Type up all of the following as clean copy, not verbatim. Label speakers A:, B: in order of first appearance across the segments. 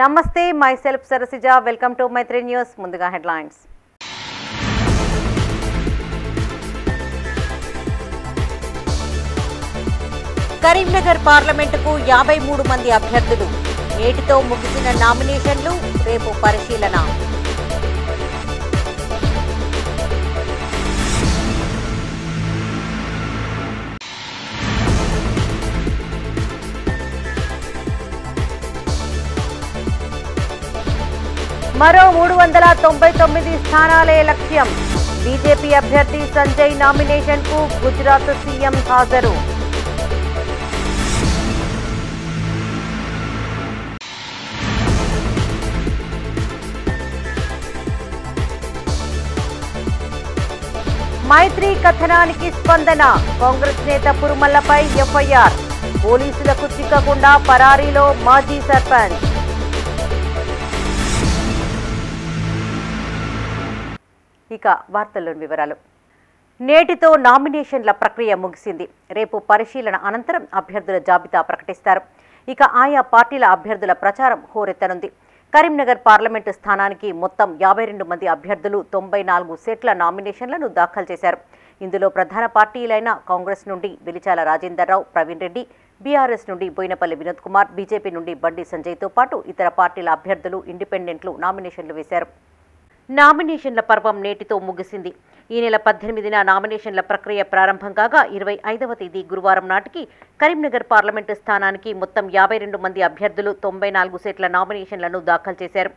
A: నమస్తే, myself Sarasija. Welcome to Maitri news. ముందుగా headlines. Karimnagar పార్లమెంటుకు 53 మంది అభ్యర్థులు. నేటితో ముగిసిన నామినేషన్లు, రేపు పరిశీలన. మరో 399 స్థానాలే లక్ష్యం. బీజేపీ అభ్యర్థి సంజయ్ నామినేషన్కు గుజరాత్ సీఎం హాజరు. మైత్రి కథనానికి స్పందన. కాంగ్రెస్ నేత పురుమల్లపై ఎఫ్ఐఆర్. పోలీసులకు చిక్కకుండా పరారీలో మాజీ సర్పంచ్. ఇక వార్తల్లోని వివరాలు. నేటితో నామినేషన్ల ప్రక్రియ ముగిసింది. రేపు పరిశీలన అనంతరం అభ్యర్థుల జాబితా ప్రకటిస్తారు. ఇక ఆయా పార్టీల అభ్యర్థుల ప్రచారం హోరెత్తనుంది. కరీంనగర్ పార్లమెంటు స్థానానికి మొత్తం 52 మంది అభ్యర్థులు 94 సెట్ల నామినేషన్లను దాఖలు చేశారు. ఇందులో ప్రధాన పార్టీలైన కాంగ్రెస్ నుండి వెలిచాల రాజేందర్రావు, ప్రవీణ్ రెడ్డి, బీఆర్ఎస్ నుండి బోయినపల్లి వినోద్ కుమార్, బీజేపీ నుండి బండి సంజయ్తో పాటు ఇతర పార్టీల అభ్యర్థులు, ఇండిపెండెంట్లు నామినేషన్లు వేశారు. నామినేషన్ల పర్వం నేటితో ముగిసింది. ఈ నెల 18న నామినేషన్ల ప్రక్రియ ప్రారంభం కాగా 25వ తేదీ గురువారం నాటికి కరీంనగర్ పార్లమెంటు స్థానానికి మొత్తం 52 మంది అభ్యర్థులు 94 సెట్ల నామినేషన్లను దాఖలు చేశారు.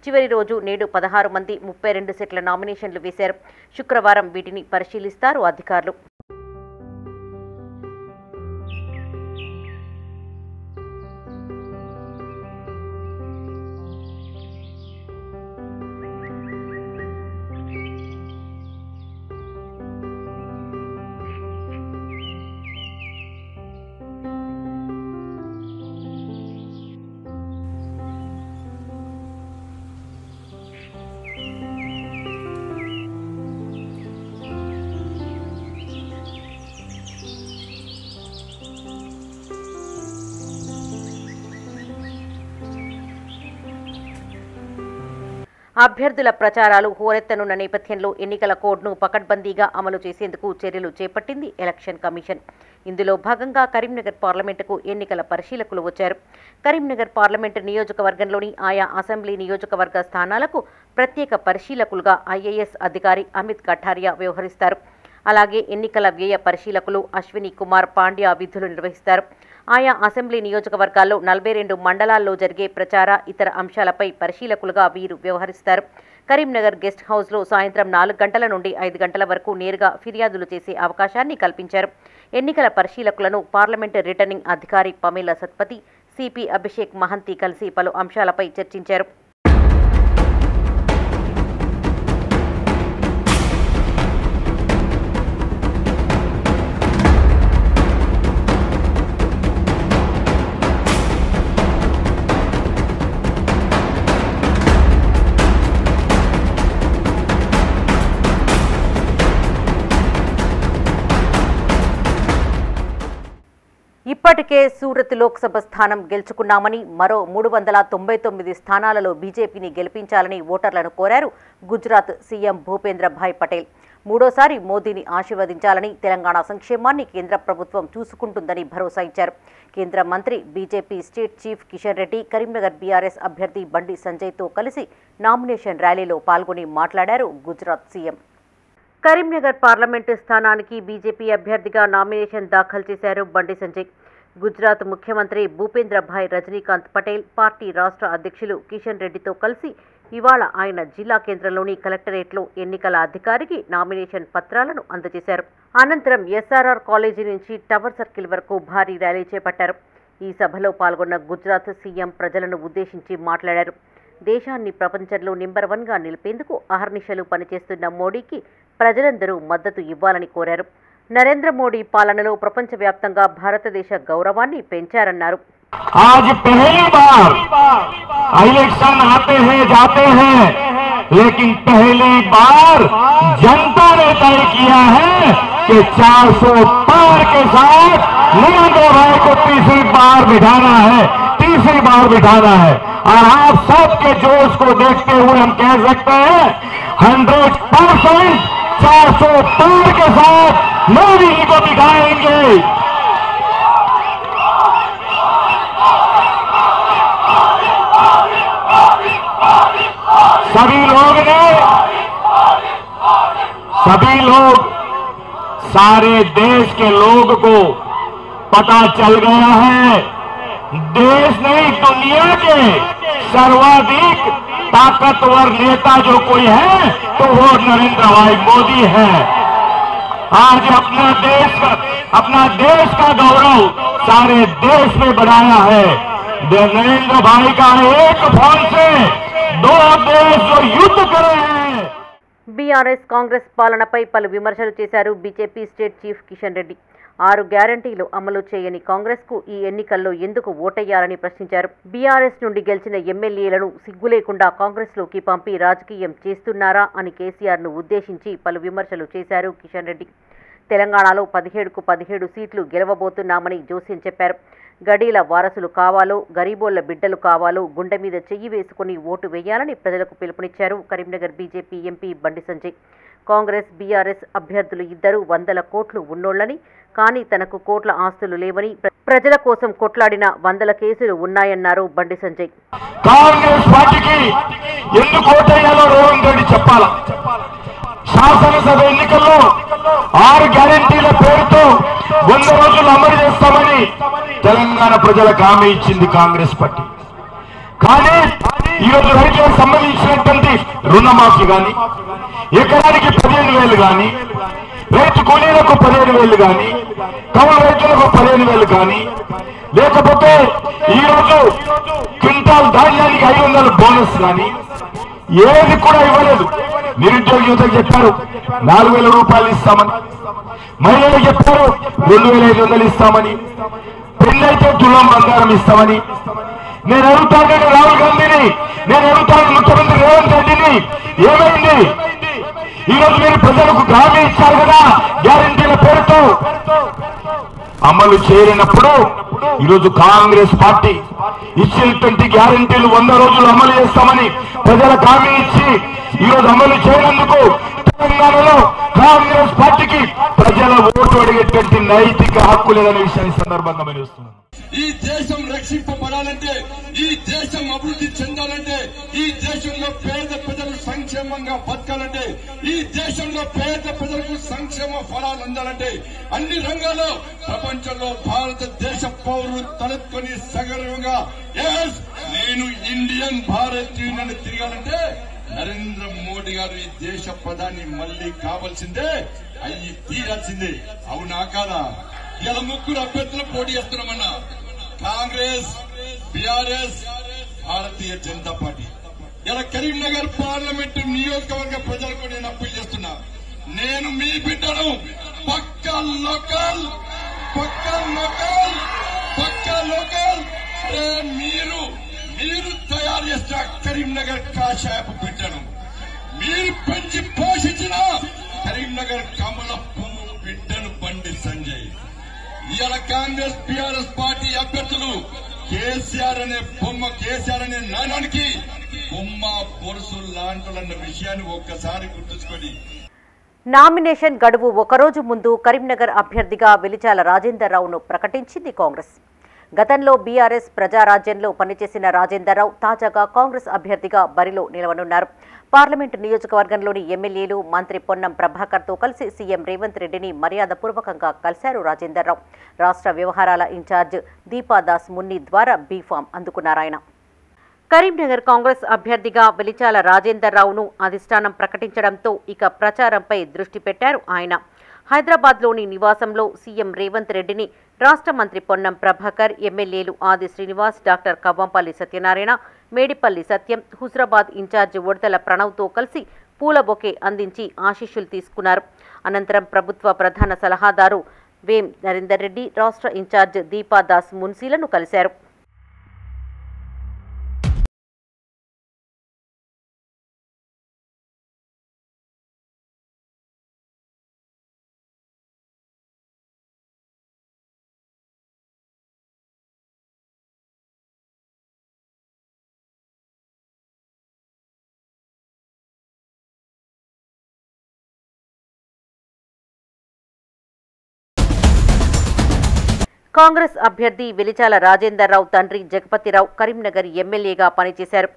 A: చివరి రోజు నేడు 16 మంది 32 సెట్ల నామినేషన్లు వేశారు. శుక్రవారం వీటిని పరిశీలిస్తారు అధికారులు. అభ్యర్థుల ప్రచారాలు హోరెత్తనున్న నేపథ్యంలో ఎన్నికల కోడ్ను పకడ్బందీగా అమలు చేసేందుకు చర్యలు చేపట్టింది ఎలక్షన్ కమిషన్. ఇందులో భాగంగా కరీంనగర్ పార్లమెంటుకు ఎన్నికల పరిశీలకులు వచ్చారు. కరీంనగర్ పార్లమెంటు నియోజకవర్గంలోని ఆయా అసెంబ్లీ నియోజకవర్గ స్థానాలకు ప్రత్యేక పరిశీలకులుగా ఐఏఎస్ అధికారి అమిత్ కఠారియా వ్యవహరిస్తారు. అలాగే ఎన్నికల వ్యయ పరిశీలకులు అశ్విని కుమార్ పాండ్యా విధులు నిర్వహిస్తారు. ఆయా అసెంబ్లీ నియోజకవర్గాల్లో 42 మండలాల్లో జరిగే ప్రచార ఇతర అంశాలపై పరిశీలకులుగా వీరు వ్యవహరిస్తారు. కరీంనగర్ గెస్ట్ హౌస్లో సాయంత్రం 4 గంటల నుండి 5 గంటల వరకు నేరుగా ఫిర్యాదులు చేసే అవకాశాన్ని కల్పించారు. ఎన్నికల పరిశీలకులను పార్లమెంటు రిటర్నింగ్ అధికారి పమేలా సత్పతి, సిపి అభిషేక్ మహంతి కలిసి పలు అంశాలపై చర్చించారు. ఇప్పటికే సూరత్ లోక్సభ స్థానం గెలుచుకున్నామని, మరో 399 స్థానాలలో బీజేపీని గెలిపించాలని ఓటర్లను కోరారు గుజరాత్ సీఎం భూపేంద్ర భాయ్ పటేల్. మూడోసారి మోదీని ఆశీర్వదించాలని, తెలంగాణ సంక్షేమాన్ని కేంద్ర ప్రభుత్వం చూసుకుంటుందని భరోసా ఇచ్చారు. కేంద్ర మంత్రి, BJP state chief Kishan Reddy Karimnagar BRS అభ్యర్థి బండి సంజయ్తో కలిసి నామినేషన్ ర్యాలీలో పాల్గొని మాట్లాడారు గుజరాత్ సీఎం. కరీంనగర్ పార్లమెంటు స్థానానికి బీజేపీ అభ్యర్థిగా నామినేషన్ దాఖలు చేశారు బండి సంజయ్. గుజరాత్ ముఖ్యమంత్రి భూపేంద్ర భాయ్ రజనీకాంత్ పటేల్, పార్టీ రాష్ట్ర అధ్యక్షులు కిషన్ రెడ్డితో కలిసి ఇవాళ ఆయన జిల్లా కేంద్రంలోని కలెక్టరేట్లో ఎన్నికల అధికారికి నామినేషన్ పత్రాలను అందజేశారు. అనంతరం ఎస్ఆర్ఆర్ కాలేజీ నుంచి టవర్ సర్కిల్ వరకు భారీ ర్యాలీ చేపట్టారు. ఈ సభలో పాల్గొన్న గుజరాత్ సీఎం ప్రజలను ఉద్దేశించి మాట్లాడారు. దేశాన్ని ప్రపంచంలో నెంబర్ 1గా నిలిపేందుకు అహర్నిశలు పనిచేస్తున్న మోడీకి ప్రజలందరూ మద్దతు ఇవ్వాలని కోరారు. నరేంద్ర మోడీ పాలనలో ప్రపంచవ్యాప్తంగా భారతదేశ గౌరవాన్ని పెంచారన్నారు.
B: आज पहली बार इलेक्शन आते हैं जाते हैं, लेकिन पहली बार जनता ने तय किया है कि 400 पार के साथ नरेंद्र भाई को तीसरी बार बिठाना है। से ही बाहर बिठाना है। और आप सबके जोश को देखते हुए हम कह सकते हैं 100% 400 पार के साथ मोदी जी को दिखाएंगे। सभी लोग सारे देश के लोग को पता चल गया है, देश नहीं दुनिया के सर्वाधिक ताकतवर नेता जो कोई है तो वो नरेंद्र भाई मोदी है। आज अपना देश का गौरव सारे देश में बढ़ाया है। नरेंद्र भाई का एक फोन से दो देश जो युद्ध करे हैं।
A: బీఆర్ఎస్ కాంగ్రెస్ పాలనపై పలు విమర్శలు చేశారు BJP state chief Kishan Reddy. 6 గ్యారంటీలు అమలు చేయని కాంగ్రెస్కు ఈ ఎన్నికల్లో ఎందుకు ఓటేయాలని ప్రశ్నించారు. బీఆర్ఎస్ నుండి గెలిచిన ఎమ్మెల్యేలను సిగ్గు లేకుండా కాంగ్రెస్లోకి పంపి రాజకీయం చేస్తున్నారా అని కేసీఆర్ను ఉద్దేశించి పలు విమర్శలు చేశారు కిషన్ రెడ్డి. తెలంగాణలో 17కు 17 సీట్లు గెలవబోతున్నామని జోస్యం చెప్పారు. గడీల వారసులు కావాలో, గరీబోళ్ల బిడ్డలు కావాలో గుండె మీద చెయ్యి వేసుకుని ఓటు వేయాలని ప్రజలకు పిలుపునిచ్చారు Karimnagar BJP MP Bandi Sanjay. Congress, BRS అభ్యర్థులు ఇద్దరూ 100 కోట్లు ఉన్నోళ్లని, కానీ తనకు కోట్ల ఆస్తులు లేవని, ప్రజల కోసం కొట్లాడిన 100 కేసులు ఉన్నాయన్నారు బండి సంజయ్.
B: కాంగ్రెస్ పార్టీకి ఎందుకు ఓటేయాలో రేవంత్ రెడ్డి చెప్పాలా. శాసనసభ ఎన్నికల్లో 6 గ్యారెంటీల పేరుతో 100 రోజులు అమలు చేస్తామని తెలంగాణ ప్రజలకు హామీ ఇచ్చింది కాంగ్రెస్ పార్టీ. కానీ ఈరోజు రైతులకు సంబంధించినటువంటి రుణమాఫీ కానీ, ఎకరానికి 15,000 కానీ, రైతు కూలీలకు 15,000 కానీ, కౌలు రైతులకు 15,000 కానీ, లేకపోతే ఈరోజు క్వింటాల్ ధాన్యానికి 500 బోనస్ కానీ ఏది కూడా ఇవ్వలేదు. నిరుద్యోగ యువతకు చెప్పారు 4,000 రూపాయలు ఇస్తామని, మహిళలకు చెప్పారు 2,500 ఇస్తామని, పెళ్ళైతే తులం బంగారం ఇస్తామని. నేను అడుగుతాను రాహుల్ గాంధీని, నేను అడుగుతాను ముఖ్యమంత్రి రేవంత్ రెడ్డిని, ఏమైంది? ఈరోజు మీరు ప్రజలకు హామీ ఇచ్చారు కదా, గ్యారెంటీల పేరుతో అమలు చేయలేనప్పుడు ఈరోజు కాంగ్రెస్ పార్టీ ఇచ్చినటువంటి గ్యారెంటీలు 100 రోజులు అమలు చేస్తామని ప్రజలకు హామీ ఇచ్చి ఈరోజు అమలు చేయనందుకు తెలంగాణలో కాంగ్రెస్ పార్టీకి ప్రజల ఓటు అడిగేటువంటి నైతిక హక్కు లేదనే విషయాన్ని సందర్భంగా మెరుస్తున్నాను.
C: ఈ దేశం రక్షింపబడాలంటే, ఈ దేశం అభివృద్ధి చెందాలంటే, ఈ దేశంలో పేద ప్రజలు సంక్షేమంగా బతకాలంటే, ఈ దేశంలో పేద ప్రజలకు సంక్షేమ ఫలాలు అందాలంటే, అన్ని రంగాల్లో ప్రపంచంలో భారతదేశ పౌరులు తలెత్తుకొని సగర్వంగా నేను ఇండియన్ భారతీయుని తిరగాలంటే నరేంద్ర మోడీ గారు ఈ దేశ ప్రధాని మళ్లీ కావాల్సిందే, అయ్యి తీరాల్సిందే. అవునా కాదా? ఇలా 3 అభ్యర్థులు పోటీ చేస్తున్నామన్నా, కాంగ్రెస్, బీఆర్ఎస్, భారతీయ జనతా పార్టీ. ఇలా కరీంనగర్ పార్లమెంటు నియోజకవర్గ ప్రజలకు నేను అప్పీల్ చేస్తున్నా, నేను మీ బిడ్డను పక్కా లోకల్, పక్కా లోకల్, పక్కా లోకల్. మీరు తయారు చేసిన కరీంనగర్ కాషాయపు బిడ్డను, మీరు పెంచి పోషించిన కరీంనగర్ కమల పువ్వు బిడ్డను బండి సంజయ్. ఇవాళ కాంగ్రెస్, బీఆర్ఎస్ పార్టీ అభ్యర్థులు కేసీఆర్ అనే బొమ్మ, కేసీఆర్ అనే నాయనానికి బొమ్మ పొరుసు లాంటోలన్న విషయాన్ని ఒక్కసారి గుర్తుంచుకోండి.
A: నామినేషన్ గడువు ఒకరోజు ముందు కరీంనగర్ అభ్యర్థిగా వెలిచాల రాజేందర్ రావును ప్రకటించింది కాంగ్రెస్. గతంలో బీఆర్ఎస్ ప్రజారాజ్యంలో పనిచేసిన రాజేందర్ రావు తాజాగా కాంగ్రెస్ అభ్యర్థిగా బరిలో నిలవనున్నారు. పార్లమెంటు నియోజకవర్గంలోని ఎమ్మెల్యేలు, మంత్రి పొన్నం ప్రభాకర్తో కలిసి సీఎం రేవంత్ రెడ్డిని మర్యాదపూర్వకంగా కలిశారు రాజేందర్ రావు. రాష్ట్ర వ్యవహారాల ఇన్ఛార్జ్ దీపాదాస్ మున్ని ద్వారా బీఫామ్ అందుకున్నారాయన. కరీంనగర్ కాంగ్రెస్ అభ్యర్థిగా వెలిచాల రాజేందర్ రావును అధిష్టానం ప్రకటించడంతో ఇక ప్రచారంపై దృష్టి పెట్టారు ఆయన. హైదరాబాద్లోని నివాసంలో సీఎం రేవంత్ రెడ్డిని రాష్ట్ర మంత్రి పొన్నం ప్రభాకర్, ఎమ్మెల్యేలు ఆది శ్రీనివాస్, డాక్టర్ కవ్వంపల్లి సత్యనారాయణ, మేడిపల్లి సత్యం, హుజరాబాద్ ఇన్ఛార్జ్ ఉడతల ప్రణవ్తో కలిసి పూల బొకే అందించి ఆశీస్సులు తీసుకున్నారు. అనంతరం ప్రభుత్వ ప్రధాన సలహాదారు వేం నరేందర్ రెడ్డి, రాష్ట్ర ఇన్ఛార్జ్ దీపాదాస్ మున్సీలను కలిశారు. కాంగ్రెస్ అభ్యర్థి వెలిచాల రాజేందర్రావు తండ్రి జగపతిరావు కరీంనగర్ ఎమ్మెల్యేగా పనిచేశారు.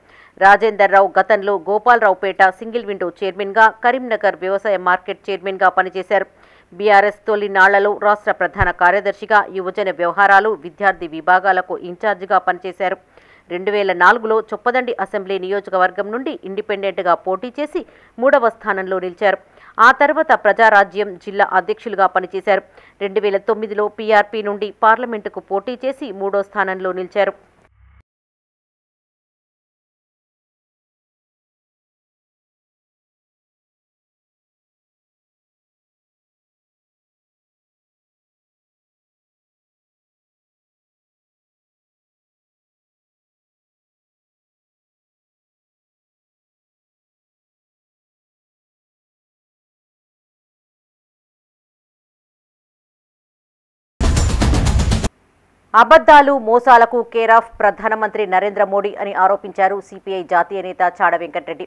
A: రాజేందర్రావు గతంలో గోపాలరావుపేట సింగిల్ విండో చైర్మన్గా, కరీంనగర్ వ్యవసాయ మార్కెట్ చైర్మన్గా పనిచేశారు. బీఆర్ఎస్ తొలినాళ్లలో రాష్ట్ర ప్రధాన కార్యదర్శిగా, యువజన వ్యవహారాలు, విద్యార్థి విభాగాలకు ఇన్ఛార్జిగా పనిచేశారు. 2004లో చొప్పదండి అసెంబ్లీ నియోజకవర్గం నుండి ఇండిపెండెంట్గా పోటీ చేసి 3వ స్థానంలో నిలిచారు. ఆ తర్వాత ప్రజారాజ్యం జిల్లా అధ్యక్షులుగా పనిచేశారు. 2009లో పీఆర్పీ నుండి పార్లమెంటుకు పోటీ చేసి 3వ స్థానంలో నిలిచారు. అబద్దాలు, మోసాలకు కేరాఫ్ ప్రధానమంత్రి నరేంద్ర మోడీ అని ఆరోపించారు సిపిఐ జాతీయ నేత చాడ వెంకటరెడ్డి.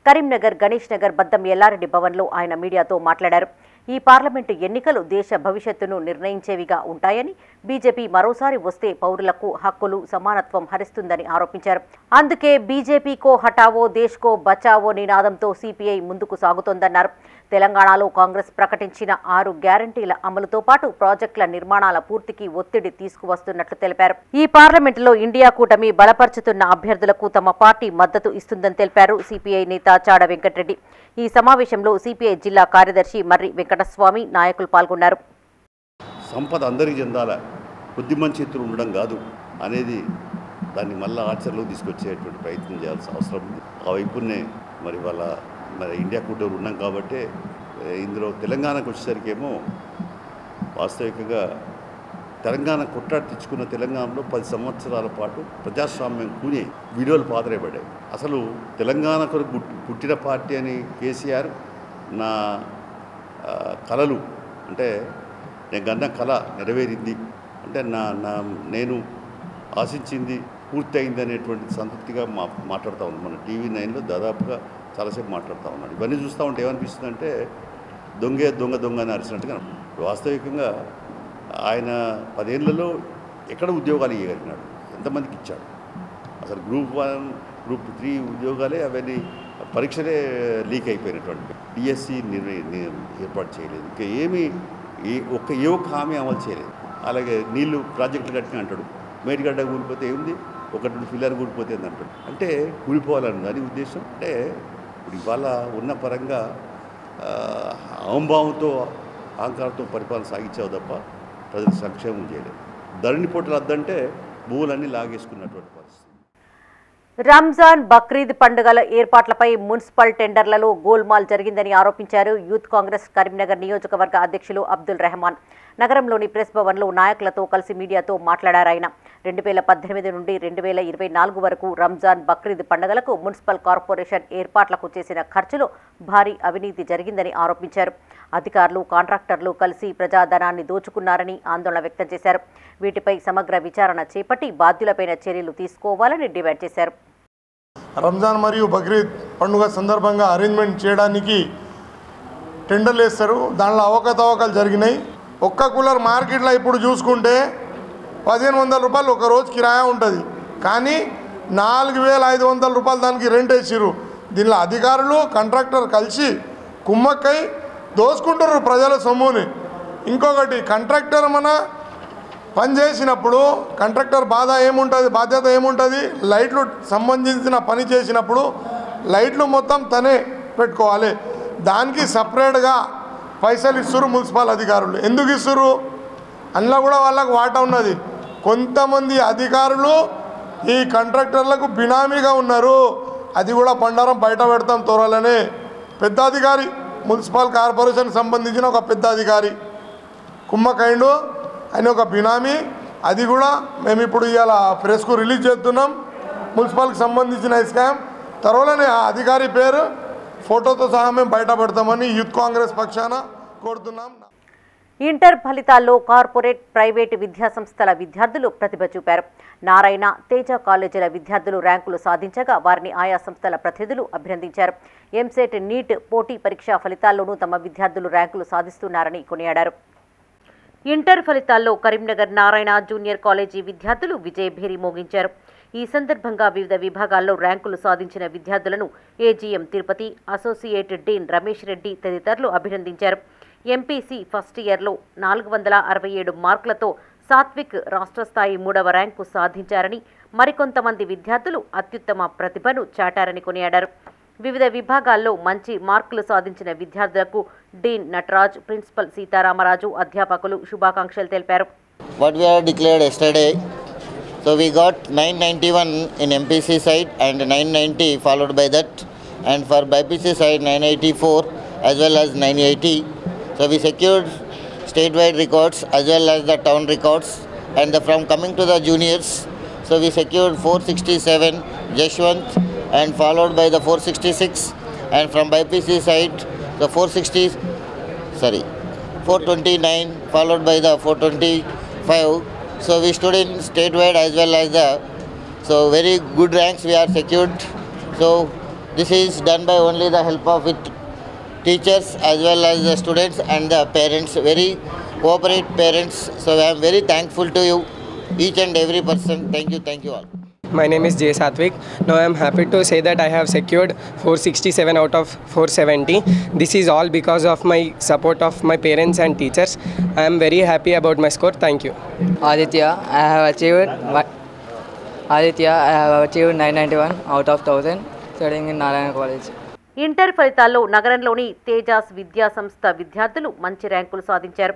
A: కరీంనగర్ గణేష్ నగర్ బద్దం ఎల్లారెడ్డి భవన్లో ఆయన మీడియాతో మాట్లాడారు. ఈ పార్లమెంటు ఎన్నికలు దేశ భవిష్యత్తును నిర్ణయించేవిగా ఉంటాయని, బీజేపీ మరోసారి వస్తే పౌరులకు హక్కులు, సమానత్వం హరిస్తుందని ఆరోపించారు. అందుకే బీజేపీకో హటావో దేశ్కో బచావో నినాదంతో సిపిఐ ముందుకు సాగుతోందన్నారు. తెలంగాణలో కాంగ్రెస్ ప్రకటించిన 6 గ్యారంటీల అమలుతో పాటు ప్రాజెక్టుల నిర్మాణాల పూర్తికి ఒత్తిడి తీసుకువస్తున్నట్లు తెలిపారు. ఈ పార్లమెంటులో ఇండియా కూటమి బలపరుచుతున్న అభ్యర్థులకు తమ పార్టీ మద్దతు ఇస్తుందని తెలిపారు సిపిఐ నేత చాడ వెంకటరెడ్డి. ఈ సమావేశంలో సిపిఐ జిల్లా కార్యదర్శి మర్రి వెంకటస్వామి, నాయకులు పాల్గొన్నారు.
D: సంపద అందరికీ చెందాల, కొద్ది మంచి చేతులు ఉండడం కాదు అనేది దాన్ని మళ్ళీ ఆచరణలో తీసుకొచ్చేటువంటి ప్రయత్నం చేయాల్సిన అవసరం ఉంది. ఆ వైపునే మరి ఇండియా కూటమి ఉన్నాం కాబట్టి ఇందులో తెలంగాణకు వచ్చేసరికి ఏమో వాస్తవికంగా తెలంగాణ కొట్లాడి తెచ్చుకున్న తెలంగాణలో 10 సంవత్సరాల పాటు ప్రజాస్వామ్యం కూనే వీడియోలు పాతరేపడ్డాయి. అసలు తెలంగాణ కొరకు పుట్టిన పార్టీ అని కేసీఆర్ నా కళలు అంటే నేను కన్న కళ నెరవేరింది అంటే నేను ఆశించింది పూర్తి అయింది అనేటువంటి సంతృప్తిగా మాట్లాడుతూ ఉన్నాను. మన టీవీ 9లో దాదాపుగా చాలాసేపు మాట్లాడుతూ ఉన్నాడు. ఇవన్నీ చూస్తూ ఉంటే ఏమనిపిస్తుంది అంటే దొంగ అని అరిచినట్టుగా. వాస్తవికంగా ఆయన 10 ఏళ్లలో ఎక్కడ ఉద్యోగాలు ఇవ్వగలిగినాడు, ఎంతమందికి ఇచ్చాడు? అసలు గ్రూప్ 1, గ్రూప్ 3 ఉద్యోగాలే అవన్నీ పరీక్షలే లీక్ అయిపోయినటువంటి. డిఎస్సి ఏర్పాటు చేయలేదు. ఇంకా ఏ ఒక్క హామీ అమలు చేయలేదు. అలాగే నీళ్లు ప్రాజెక్టులు కట్టిన అంటాడు, మేడిగడ్డ కూలిపోతే ఏముంది, 1-2 ఫిల్లర్ కూలిపోతే ఏందంటాడు. అంటే కూలిపోవాలని దాని ఉద్దేశం. అంటే ఇప్పుడు ఇవాళ ఉన్న పరంగా అహంభావంతో అహంకారంతో పరిపాలన సాగించావు తప్ప ప్రజలకు సంక్షేమం చేయలేదు. ధరణి పోటీలు వద్దంటే భూములన్నీ లాగేసుకున్నటువంటి పరిస్థితి.
A: రంజాన్, బక్రీద్ పండుగల ఏర్పాట్లపై మున్సిపల్ టెండర్లలో గోల్మాల్ జరిగిందని ఆరోపించారు యూత్ కాంగ్రెస్ కరీంనగర్ నియోజకవర్గ అధ్యక్షులు అబ్దుల్ రెహమాన్. నగరంలోని ప్రెస్ భవన్లో నాయకులతో కలిసి మీడియాతో మాట్లాడారాయన. 2018 నుండి 2024 వరకు రంజాన్, బక్రీద్ పండుగలకు మున్సిపల్ కార్పొరేషన్ ఏర్పాట్లకు చేసిన ఖర్చులో భారీ అవినీతి జరిగిందని ఆరోపించారు. అధికారులు, కాంట్రాక్టర్లు కలిసి ప్రజాధనాన్ని దోచుకున్నారని ఆందోళన వ్యక్తం చేశారు. వీటిపై సమగ్ర విచారణ చేపట్టి బాధ్యులపైన చర్యలు తీసుకోవాలని డిమాండ్ చేశారు.
E: రంజాన్ మరియు బక్రీద్ పండుగ సందర్భంగా అరేంజ్మెంట్ చేయడానికి టెండర్లు వేస్తారు. దానిలో అవకతవకలు జరిగినాయి. ఒక్క కూలర్ మార్కెట్లో ఇప్పుడు చూసుకుంటే 1500 రూపాయలు ఒక రోజు కిరాయా ఉంటుంది. కానీ 4500 రూపాయలు దానికి రెంట్ వేసిర్రు. దీనిలో అధికారులు, కాంట్రాక్టర్ కలిసి కుమ్మక్కై దోసుకుంటారు ప్రజల సొమ్ముని. ఇంకొకటి, కాంట్రాక్టర్ మన పని చేసినప్పుడు కాంట్రాక్టర్ బాధ్యత ఏముంటుంది? లైట్లు సంబంధించిన పని చేసినప్పుడు లైట్లు మొత్తం తనే పెట్టుకోవాలి. దానికి సపరేట్గా పైసలు ఇస్తున్నారు మున్సిపల్ అధికారులు. ఎందుకు ఇస్తున్నారు? అందులో కూడా వాళ్ళకు వాటా ఉన్నది. కొంతమంది అధికారులు ఈ కాంట్రాక్టర్లకు బినామీగా ఉన్నారు. అది కూడా పండారం బయట పెడతాం త్వరలోనే. పెద్ద అధికారి, మున్సిపల్ కార్పొరేషన్ సంబంధించిన ఒక పెద్ద అధికారి కుమ్మకైండు, ఆయన ఒక బినామీ. అది కూడా మేము ఇప్పుడు ఇవాళ ప్రెస్కు రిలీజ్ చేస్తున్నాం. మున్సిపల్కి సంబంధించిన స్కామ్ త్వరలోనే ఆ అధికారి పేరు, ఫోటోతో సహా మేము బయట పెడతామని యూత్ కాంగ్రెస్ పక్షాన కోరుతున్నాం.
A: ఇంటర్ ఫలితాల్లో కార్పొరేట్, ప్రైవేటు విద్యాసంస్థల విద్యార్థులు ప్రతిభ చూపారు. నారాయణ, తేజ కాలేజీల విద్యార్థులు ర్యాంకులు సాధించగా వారిని ఆయా సంస్థల ప్రతినిధులు అభినందించారు. ఎంసెట్, నీట్ పోటీ పరీక్షా ఫలితాల్లోనూ తమ విద్యార్థులు ర్యాంకులు సాధిస్తున్నారని కొనియాడారు. ఇంటర్ ఫలితాల్లో కరీంనగర్ నారాయణ జూనియర్ కాలేజీ విద్యార్థులు విజయభేరి మోగించారు. ఈ సందర్భంగా వివిధ విభాగాల్లో ర్యాంకులు సాధించిన విద్యార్థులను AGM Tirupati, associate dean Ramesh Reddy తదితరులు అభినందించారు. ఎంపీసీ ఫస్ట్ ఇయర్లో 467 మార్కులతో సాత్విక్ రాష్ట్ర స్థాయి 3వ ర్యాంకు సాధించారని, మరికొంతమంది విద్యార్థులు అత్యుత్తమ ప్రతిభను చాటారని కొనియాడారు. వివిధ విభాగాల్లో మంచి మార్కులు సాధించిన విద్యార్థులకు డీన్ నటరాజ్, ప్రిన్సిపల్ సీతారామరాజు, అధ్యాపకులు శుభాకాంక్షలు తెలిపారు.
F: What we have declared yesterday, so we got 991 in MPC side and 990 followed by that, and for BPC side 984 as well as 980. So we secured statewide records as well as the town records, and from coming to the juniors, so we secured 467 Jashwant and followed by the 466, and from BPC side the 429 followed by the 425. So we stood in statewide as well as the, so very good ranks we are secured. So this is done by only the help of it teachers as well as the students and the parents, very cooperate parents. So I am very thankful to you, each and every person. Thank you all.
G: My name is Jay Satvik. Now I am happy to say that I have secured 467 out of 470. This is all because of my support of my parents and teachers. I am very happy about my score. Thank you.
H: Aditya, I have achieved 991 out of 1000 studying in Narayana College.
A: Inter ఫలితాల్లో నగరంలోని తేజాస్ విద్యా సంస్థ విద్యార్థులు మంచి ర్యాంకులు సాధించారు.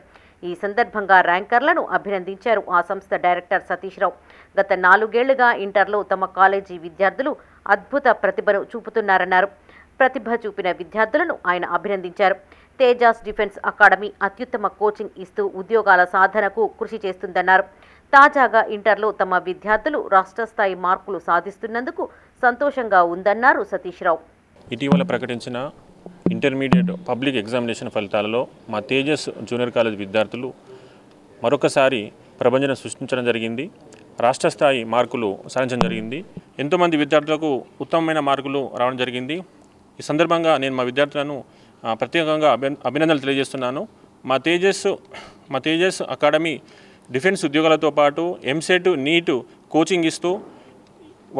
A: ఈ సందర్భంగా ర్యాంకర్లను అభినందించారు ఆ సంస్థ డైరెక్టర్ సతీష్ రావు. గత 4 ఏళ్లుగా ఇంటర్లో తమ కాలేజీ విద్యార్థులు అద్భుత ప్రతిభను చూపుతున్నారన్నారు. ప్రతిభ చూపిన విద్యార్థులను ఆయన అభినందించారు. తేజాస్ డిఫెన్స్ అకాడమీ అత్యుత్తమ కోచింగ్ ఇస్తూ ఉద్యోగాల సాధనకు కృషి చేస్తుందన్నారు. తాజాగా ఇంటర్లో తమ విద్యార్థులు రాష్ట్ర స్థాయి మార్కులు సాధిస్తున్నందుకు సంతోషంగా ఉందన్నారు సతీష్ రావు.
I: ఇటీవల ప్రకటించిన ఇంటర్మీడియట్ పబ్లిక్ ఎగ్జామినేషన్ ఫలితాలలో మా తేజస్ జూనియర్ కాలేజ్ విద్యార్థులు మరొకసారి ప్రభంజనం సృష్టించడం జరిగింది. రాష్ట్ర స్థాయి మార్కులు సాధించడం జరిగింది. ఎంతోమంది విద్యార్థులకు ఉత్తమమైన మార్కులు రావడం జరిగింది. ఈ సందర్భంగా నేను మా విద్యార్థులను ప్రత్యేకంగా అభినందనలు తెలియజేస్తున్నాను. మా తేజస్ అకాడమీ డిఫెన్స్ ఉద్యోగాలతో పాటు ఎంసెట్, నీట్ కోచింగ్ ఇస్తూ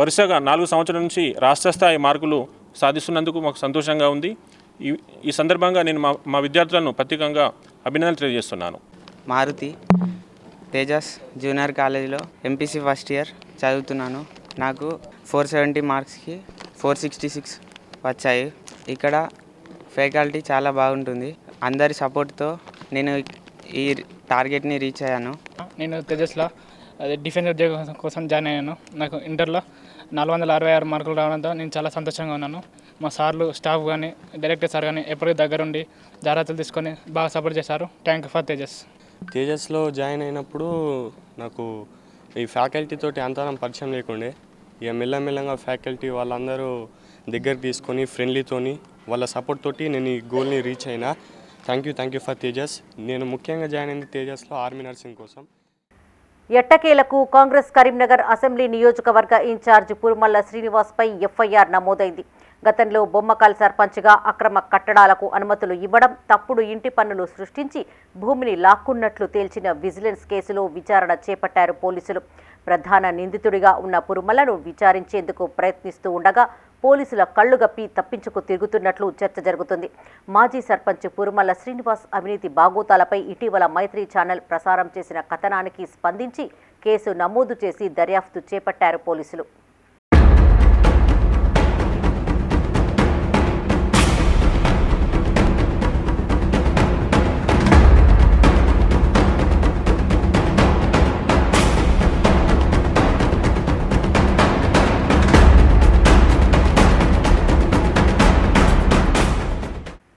I: వరుసగా 4 సంవత్సరాల నుంచి రాష్ట్ర స్థాయి మార్కులు సాధిస్తున్నందుకు మాకు సంతోషంగా ఉంది. ఈ సందర్భంగా నేను మా విద్యార్థులను ప్రత్యేకంగా అభినందనలు తెలియజేస్తున్నాను.
J: మారుతి, తేజస్ జూనియర్ కాలేజీలో ఎంపీసీ ఫస్ట్ ఇయర్ చదువుతున్నాను. నాకు 470 మార్క్స్కి 466 వచ్చాయి. ఇక్కడ ఫ్యాకల్టీ చాలా బాగుంటుంది. అందరి సపోర్ట్తో నేను ఈ టార్గెట్ని రీచ్ అయ్యాను.
K: నేను తేజస్లో డిఫెన్స్ ఉద్యోగం కోసం జాయిన్ అయ్యాను. నాకు ఇంటర్లో 466 మార్కులు రావడంతో నేను చాలా సంతోషంగా ఉన్నాను. మా సార్లు, స్టాఫ్ కానీ, డైరెక్టర్ సార్ కానీ ఎప్పటికీ దగ్గరుండి జాగ్రత్తలు తీసుకొని బాగా సపోర్ట్ చేశారు. Thank you for Tejas.
L: తేజస్లో జాయిన్ అయినప్పుడు నాకు ఈ ఫ్యాకల్టీ తోటి అంతరం పరిచయం లేకుండే. ఇక మెల్లమెల్లంగా ఫ్యాకల్టీ వాళ్ళందరూ దగ్గర తీసుకొని ఫ్రెండ్లీతోని వాళ్ళ సపోర్ట్ తోటి నేను ఈ గోల్ని రీచ్ అయినా. Thank you for Tejas. నేను ముఖ్యంగా జాయిన్ అయింది తేజస్లో ఆర్మీ నర్సింగ్ కోసం.
A: ఎట్టకేలకు కాంగ్రెస్ కరీంనగర్ అసెంబ్లీ నియోజకవర్గ ఇన్ఛార్జ్ పురుమల్ల శ్రీనివాస్పై ఎఫ్ఐఆర్ నమోదైంది. గతంలో బొమ్మకాల్ సర్పంచ్గా అక్రమ కట్టడాలకు అనుమతులు ఇవ్వడం, తప్పుడు ఇంటి పన్నులు సృష్టించి భూమిని లాక్కున్నట్లు తేల్చిన విజిలెన్స్ కేసులో విచారణ చేపట్టారు పోలీసులు. ప్రధాన నిందితుడిగా ఉన్న పురుమల్లను విచారించేందుకు ప్రయత్నిస్తూ ఉండగా పోలీసుల కళ్లుగప్పి తప్పించుకు తిరుగుతున్నట్లు చర్చ జరుగుతుంది. మాజీ సర్పంచ్ పురుమల్ల శ్రీనివాస్ అవినీతి బాగోతాలపై ఇటీవల మైత్రి ఛానల్ ప్రసారం చేసిన కథనానికి స్పందించి కేసు నమోదు చేసి దర్యాప్తు చేపట్టారు పోలీసులు.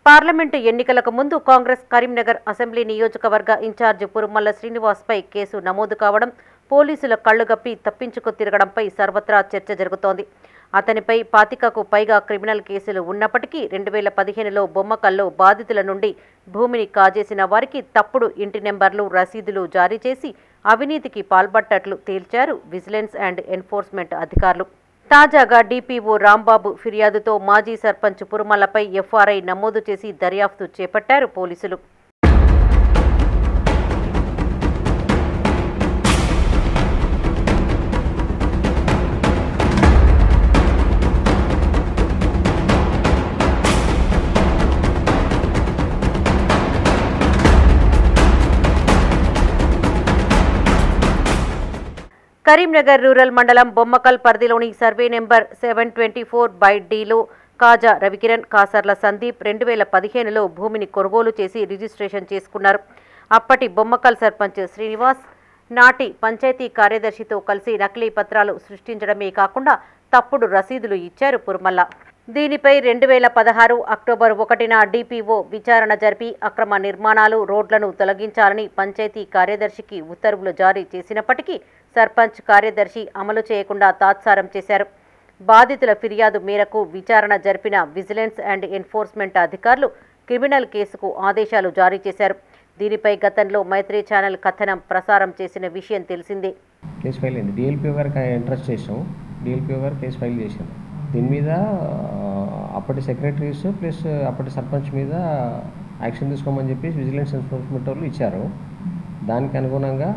A: పార్లమెంటు ఎన్నికలకు ముందు కాంగ్రెస్ కరీంనగర్ అసెంబ్లీ నియోజకవర్గ ఇన్ఛార్జ్ పురుమల్ల శ్రీనివాస్పై కేసు నమోదు కావడం, పోలీసుల కళ్లుగప్పి తప్పించుకు తిరగడంపై సర్వత్రా చర్చ జరుగుతోంది. అతనిపై 25కు పైగా క్రిమినల్ కేసులు ఉన్నప్పటికీ 2015లో బొమ్మకల్లో బాధితుల నుండి భూమిని కాజేసిన వారికి తప్పుడు ఇంటి నెంబర్లు, రసీదులు జారీ చేసి అవినీతికి పాల్పడ్డట్లు తేల్చారు విజిలెన్స్ అండ్ ఎన్ఫోర్స్మెంట్ అధికారులు. తాజాగా డిపిఓ రాంబాబు ఫిర్యాదుతో మాజీ సర్పంచ్ పురుమల్లపై ఎఫ్ఐఆర్ నమోదు చేసి దర్యాప్తు చేపట్టారు పోలీసులు. కరీంనగర్ రూరల్ మండలం బొమ్మకల్ పరిధిలోని సర్వే నెంబర్ 724/Dలో కాజా రవికిరణ్, కాసర్ల సందీప్ 2015లో భూమిని కొనుగోలు చేసి రిజిస్ట్రేషన్ చేసుకున్నారు. అప్పటి బొమ్మకల్ సర్పంచ్ శ్రీనివాస్ నాటి పంచాయతీ కార్యదర్శితో కలిసి నకిలీ పత్రాలు సృష్టించడమే కాకుండా తప్పుడు రసీదులు ఇచ్చారు పురుమల్ల. దీనిపై 2016 అక్టోబర్ 1న డిపిఓ విచారణ జరిపి అక్రమ నిర్మాణాలు, రోడ్లను తొలగించాలని పంచాయతీ కార్యదర్శికి ఉత్తర్వులు జారీ చేసినప్పటికీ సర్పంచ్ కార్యదర్శి అమలు చేయకుండా తాత్సారం చేశారు. బాధితుల ఫిర్యాదు మేరకు విచారణ జరిపిన విజిలెన్స్ అండ్ ఎన్ఫోర్స్మెంట్ అధికారులు క్రిమినల్ కేసుకు ఆదేశాలు జారీ చేశారు. దీనిపై గతంలో మైత్రి ఛానల్ కథనం ప్రసారం చేసిన విషయం తెలిసిందే.
M: కేసు ఫైల్ అయింది. డిఎల్పిఓ గారికి ఇంట్రెస్ట్ చేసాం. డిఎల్పిఓ గారు కేసు ఫైల్ చేశారు. దీని మీద అప్పటి సెక్రటరీస్ ప్లస్ అప్పటి సర్పంచ్ మీద యాక్షన్ తీసుకోమని చెప్పి విజిలెన్స్ ఎన్ఫోర్స్మెంట్ వాళ్ళు ఇచ్చారు. దానికి అనుగుణంగా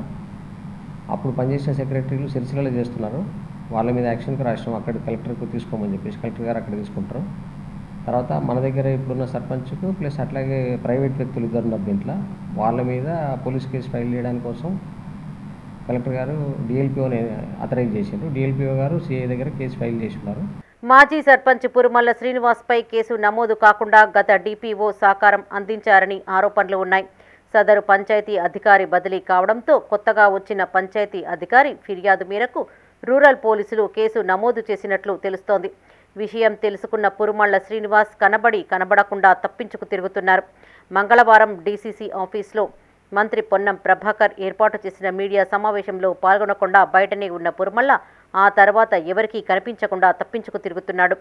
M: అప్పుడు పనిచేసిన సెక్రటరీలు సిరిసిల్లలో చేస్తున్నారు. వాళ్ళ మీద యాక్షన్కి రాసినాం. అక్కడ కలెక్టర్కు తీసుకోమని చెప్పేసి కలెక్టర్ గారు అక్కడ తీసుకుంటారు. తర్వాత మన దగ్గర ఇప్పుడున్న సర్పంచ్కు ప్లస్ అట్లాగే ప్రైవేట్ వ్యక్తులు ఇద్దరు ఉన్నారు దీంట్లో. వాళ్ళ మీద పోలీస్ కేసు ఫైల్ చేయడానికి కోసం కలెక్టర్ గారు డిఎల్పిఓని అథరైజ్ చేశారు. డిఎల్పిఓ గారు సిఐ దగ్గర కేసు ఫైల్ చేస్తున్నారు.
A: మాజీ సర్పంచ్ పురుమల్ల శ్రీనివాస్పై కేసు నమోదు కాకుండా గత డిపిఓ సహకారం అందించారని ఆరోపణలు ఉన్నాయి. సదరు పంచాయతీ అధికారి బదిలీ కావడంతో కొత్తగా వచ్చిన పంచాయతీ అధికారి ఫిర్యాదు మేరకు రూరల్ పోలీసులు కేసు నమోదు చేసినట్లు తెలుస్తోంది. విషయం తెలుసుకున్న పురుమల్ల శ్రీనివాస్ కనబడకుండా తప్పించుకు తిరుగుతున్నారు. మంగళవారం డీసీసీ ఆఫీస్లో మంత్రి పొన్నం ప్రభాకర్ ఏర్పాటు చేసిన మీడియా సమావేశంలో పాల్గొనకుండా బయటనే ఉన్న పురుమల్ల ఆ తర్వాత ఎవరికీ కనిపించకుండా తప్పించుకు తిరుగుతున్నాడు.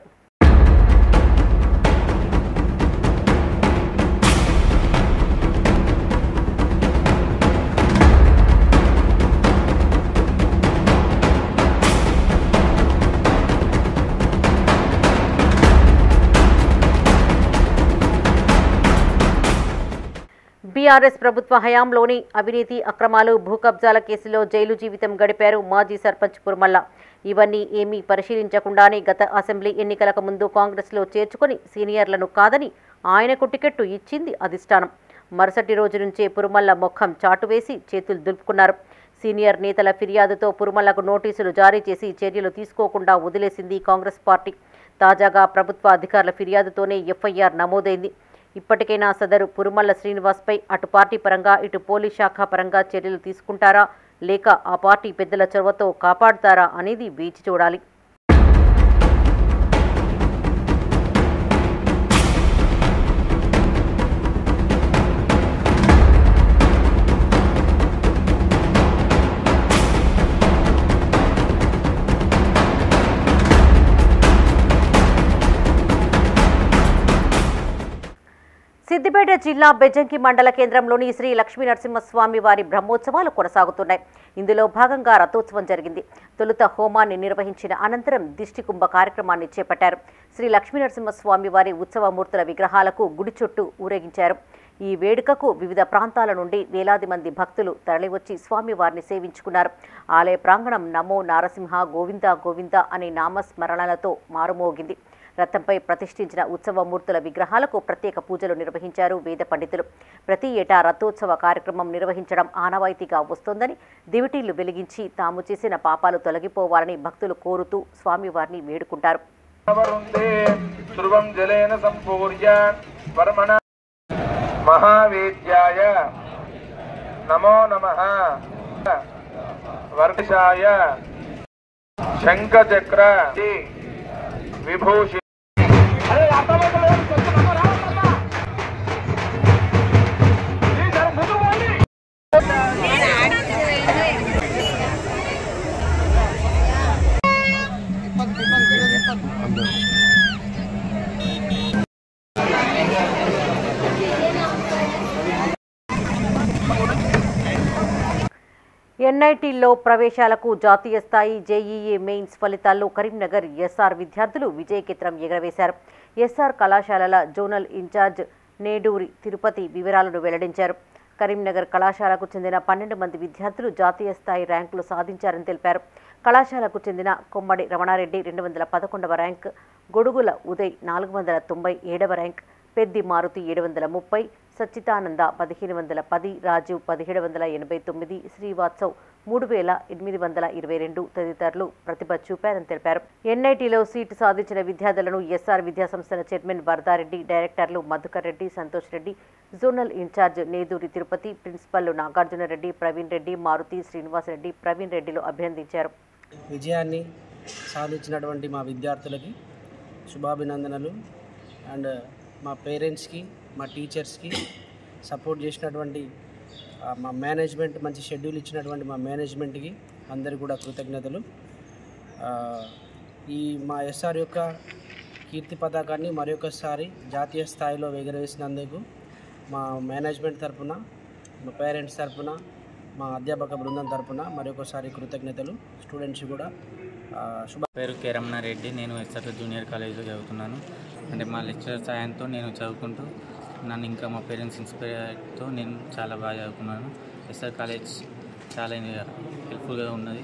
A: బీఆర్ఎస్ ప్రభుత్వ హయాంలోని అవినీతి, అక్రమాలు, భూ కబ్జాల కేసులో జైలు జీవితం గడిపారు మాజీ సర్పంచ్ పురుమల్ల. ఇవన్నీ ఏమీ పరిశీలించకుండానే గత అసెంబ్లీ ఎన్నికలకు ముందు కాంగ్రెస్లో చేర్చుకొని సీనియర్లను కాదని ఆయనకు టికెట్టు ఇచ్చింది అధిష్టానం. మరుసటి రోజు నుంచే పురుమల్ల ముఖం చాటువేసి చేతులు దులుపుకున్నారు. సీనియర్ నేతల ఫిర్యాదుతో పురుమల్లకు నోటీసులు జారీ చేసి చర్యలు తీసుకోకుండా వదిలేసింది కాంగ్రెస్ పార్టీ. తాజాగా ప్రభుత్వ అధికారుల ఫిర్యాదుతోనే ఎఫ్ఐఆర్ నమోదైంది. ఇప్పటికైనా సదరు పురుమల్ల శ్రీనివాస్పై అటు పార్టీ పరంగా ఇటు పోలీస్ శాఖ పరంగా చర్యలు తీసుకుంటారా లేక ఆ పార్టీ పెద్దల చొరవతో కాపాడుతారా అనేది వేచి చూడాలి. సిద్దిపేట జిల్లా బెజ్జంకి మండల కేంద్రంలోని శ్రీ లక్ష్మీ నరసింహస్వామి వారి బ్రహ్మోత్సవాలు కొనసాగుతున్నాయి. ఇందులో భాగంగా రథోత్సవం జరిగింది. తొలుత హోమాన్ని నిర్వహించిన అనంతరం దిష్టి కుంభ కార్యక్రమాన్ని చేపట్టారు. శ్రీ లక్ష్మీ నరసింహస్వామి వారి ఉత్సవమూర్తుల విగ్రహాలకు గుడి చుట్టూ ఊరేగించారు. ఈ వేడుకకు వివిధ ప్రాంతాల నుండి వేలాది మంది భక్తులు తరలివచ్చి స్వామివారిని సేవించుకున్నారు. ఆలయ ప్రాంగణం నమో నారసింహ గోవింద గోవింద అనే నామస్మరణలతో మారుమోగింది. రథంపై ప్రతిష్ఠించిన ఉత్సవమూర్తుల విగ్రహాలకు ప్రత్యేక పూజలు నిర్వహించారు వేద పండితులు. ప్రతి ఏటా రథోత్సవ కార్యక్రమం నిర్వహించడం ఆనవాయితీగా వస్తోందని, దివిటీలు వెలిగించి తాము చేసిన పాపాలు తొలగిపోవాలని భక్తులు కోరుతూ స్వామివారిని వేడుకుంటారు.
N: మహావేద్యాయ నమో నమః వర్షాయ శంఖచక్ర విభూషి
A: ఎన్ఐటీల్లో ప్రవేశాలకు జాతీయ స్థాయి జేఈఈ మెయిన్స్ ఫలితాల్లో కరీంనగర్ ఎస్ఆర్ విద్యార్థులు విజయకేతనం ఎగరవేశారు. ఎస్ఆర్ కళాశాలల జోనల్ ఇన్ఛార్జ్ నేడూరి తిరుపతి వివరాలను వెల్లడించారు. కరీంనగర్ కళాశాలకు చెందిన 12 మంది విద్యార్థులు జాతీయ స్థాయి ర్యాంకులు సాధించారని తెలిపారు. కళాశాలకు చెందిన కొమ్మడి రమణారెడ్డి 211వ ర్యాంక్, గొడుగుల ఉదయ్ 497వ ర్యాంక్, పెద్ది మారుతి 730, సచ్చిదానంద 1510, రాజీవ్ 1789, శ్రీవాత్సవ్ 3822 తదితరులు ప్రతిభ చూపారని తెలిపారు. ఎన్ఐటీలో సీటు సాధించిన విద్యార్థులను ఎస్ఆర్ విద్యాసంస్థల చైర్మన్ వరదారెడ్డి, డైరెక్టర్లు Madhukar Reddy, Santosh Reddy, zonal in-charge Neduri Tirupati, principal Nagarjuna Reddy, Praveen Reddy, Maruti, Srinivas Reddy, Praveen రెడ్డిలు అభినందించారు.
O: విజయాన్ని సాధించినటువంటి మా విద్యార్థులకి శుభాభినందనలు. అండ్ మా పేరెంట్స్కి, మా టీచర్స్కి, సపోర్ట్ చేసినటువంటి మా మేనేజ్మెంట్, మంచి షెడ్యూల్ ఇచ్చినటువంటి మా మేనేజ్మెంట్కి అందరికీ కూడా కృతజ్ఞతలు. ఈ మా ఎస్ఆర్ యొక్క కీర్తి పతాకాన్ని మరొకసారి జాతీయ స్థాయిలో ఎగురవేసినందుకు మా మేనేజ్మెంట్ తరఫున, మా పేరెంట్స్ తరఫున, మా అధ్యాపక బృందం తరఫున మరొకసారి కృతజ్ఞతలు. స్టూడెంట్స్ కూడా
P: పేరు కె రమణారెడ్డి. నేను ఎస్ఆర్ జూనియర్ కాలేజీలో చదువుతున్నాను. అంటే మా లెక్చరర్ సాయంతో నేను చదువుకుంటూ నన్ను ఇంకా మా పేరెంట్స్ ఇన్స్పైర్తో నేను చాలా బాగా చదువుకున్నాను. ఎస్ఆర్ కాలేజ్ చాలా హెల్ప్ఫుల్గా ఉన్నది.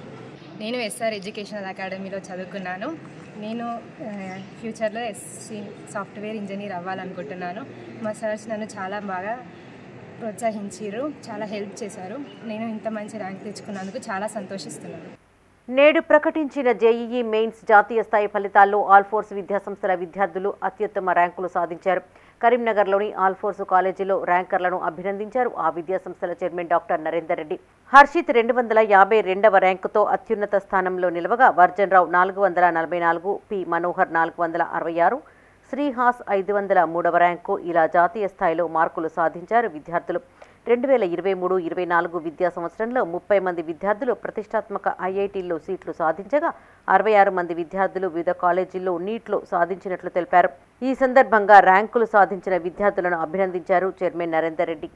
Q: నేను ఎస్ఆర్ ఎడ్యుకేషనల్ అకాడమీలో చదువుకున్నాను. నేను ఫ్యూచర్లో సాఫ్ట్వేర్ ఇంజనీర్ అవ్వాలనుకుంటున్నాను. మా సార్స్ నన్ను చాలా బాగా ప్రోత్సహించారు, చాలా హెల్ప్ చేశారు. నేను ఇంత మంచి ర్యాంక్ తెచ్చుకున్నందుకు చాలా సంతోషిస్తున్నాను.
A: నేడు ప్రకటించిన జేఈఈ మెయిన్స్ జాతీయ స్థాయి ఫలితాల్లో ఆల్ఫోర్స్ విద్యాసంస్థల విద్యార్థులు అత్యుత్తమ ర్యాంకులు సాధించారు. కరీంనగర్లోని ఆల్ఫోర్స్ కాలేజీలో ర్యాంకర్లను అభినందించారు ఆ విద్యాసంస్థల చైర్మన్ డాక్టర్ నరేందర్ రెడ్డి. హర్షిత్ 252వ ర్యాంకుతో అత్యున్నత స్థానంలో నిలవగా, వర్జన్రావు 444, పి మనోహర్ 466, శ్రీహాస్ 503వ ర్యాంకు. ఇలా జాతీయ స్థాయిలో మార్కులు సాధించారు విద్యార్థులు. 2023-24 విద్యా సంవత్సరంలో 30 మంది విద్యార్థులు ప్రతిష్టాత్మక ఐఐటీల్లో సీట్లు సాధించగా, 66 మంది విద్యార్థులు వివిధ కాలేజీల్లో నీట్లో సాధించినట్లు తెలిపారు. ఈ సందర్భంగా ర్యాంకులు సాధించిన విద్యార్థులను అభినందించారు chairman Narender Reddy.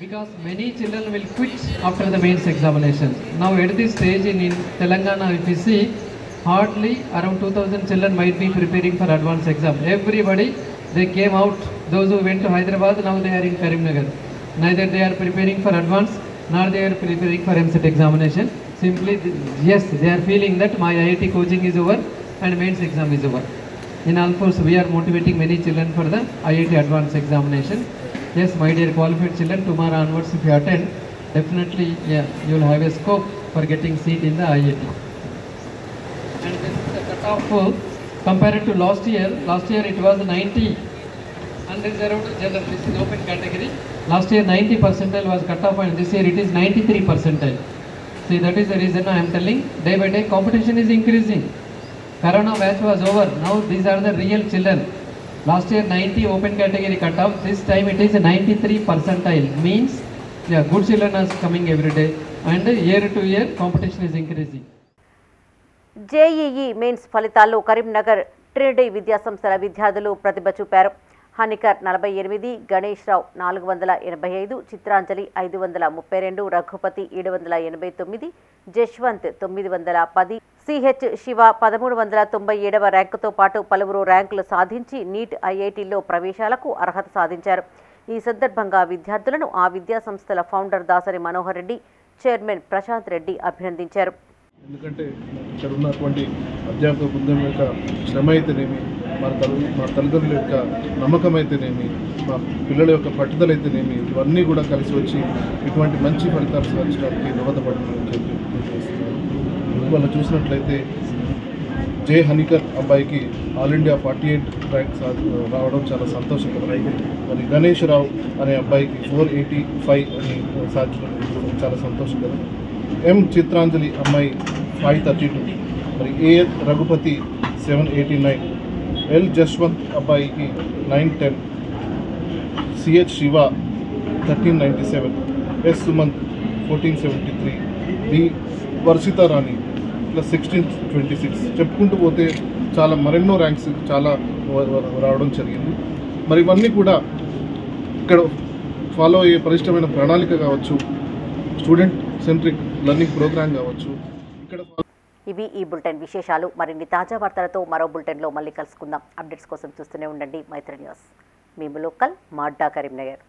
R: Because many children will quit after the mains examinations. Now at this stage in Telangana, if you see, hardly around 2000 children might be preparing for advanced exam. Everybody, they came out. Those who went to Hyderabad, now they are in Karimnagar. Neither they are preparing for advanced, nor they are preparing for MCET examination. Simply, yes, they are feeling that my IIT coaching is over and mains exam is over. In Alforce, we are motivating many children for the IIT advanced examination. Yes, my dear qualified children, tomorrow onwards if you attend, definitely, yeah, you will have a scope for getting seat in the IIT. And this is the cutoff compared to last year. Last year it was 90. Unreserved general, this is open category. Last year 90 percentile was cut off and this year it is 93 percentile. See, that is the reason I am telling, day by day competition is increasing. Corona batch was over, now these are the real children. Last year 90 open category cut off, this time it is 93 percentile. Means, yeah, good children are coming every day and year to year competition is increasing.
A: JEE mains ఫలితాల్లో Karimnagar Trinity విద్యాసంస్థల విద్యార్థులు ప్రతిభ చూపారు. హనికర్ 48, గణేష్ రావు 485, Chitranjali 532, Raghupathi 789, Jaswanth 910, CH Shiva 1397వ ర్యాంకుతో పాటు పలువురు ర్యాంకులు సాధించి neat ఐఐటీల్లో ప్రవేశాలకు అర్హత సాధించారు. ఈ సందర్భంగా విద్యార్థులను ఆ విద్యాసంస్థల ఫౌండర్ దాసరి మనోహర్ రెడ్డి, చైర్మన్ ప్రశాంత్ రెడ్డి అభినందించారు.
S: ఎందుకంటే ఇక్కడ ఉన్నటువంటి అధ్యాపక బృందం యొక్క శ్రమ అయితేనేమి, మా తల్లిదండ్రుల యొక్క నమ్మకం అయితేనేమి, మా పిల్లల యొక్క పట్టుదల అయితేనేమి, ఇవన్నీ కూడా కలిసి వచ్చి ఇటువంటి మంచి ఫలితాలు సాధించడానికి దోహదపడుతుందని చెప్పి వాళ్ళు చూసినట్లయితే జే హనికర్ అబ్బాయికి ఆల్ ఇండియా 48 ర్యాంక్ రావడం చాలా సంతోషకరం. మరి గణేష్ రావు అనే అబ్బాయికి 485 అని సాధించడం చాలా సంతోషకరం. ఎం చిత్రాంజలి అమ్మాయి 532, మరి ఏ రఘుపతి 789, ఎల్ జశ్వంత్ అబ్బాయికి 910, CH Siva 1397, S Sumanth 1473, B Varshitha Rani plus 1626. చెప్పుకుంటూ పోతే చాలా మరెన్నో ర్యాంక్స్ చాలా రావడం జరిగింది. మరి ఇవన్నీ కూడా ఇక్కడ ఫాలో అయ్యే పరిష్టమైన ప్రణాళిక కావచ్చు, స్టూడెంట్ సెంట్రిక్ లెర్నింగ్ ప్రోగ్రామ్ కావచ్చు. ఇక్కడ
A: ఇవి ఈ బులెటిన్ విశేషాలు. మరిన్ని తాజా వార్తలతో మరో బులెటిన్లో మళ్ళీ కలుసుకుందాం. అప్డేట్స్ కోసం చూస్తూనే ఉండండి మైత్రి న్యూస్. మేము లోకల్ మాడ్డా కరీంనగర్.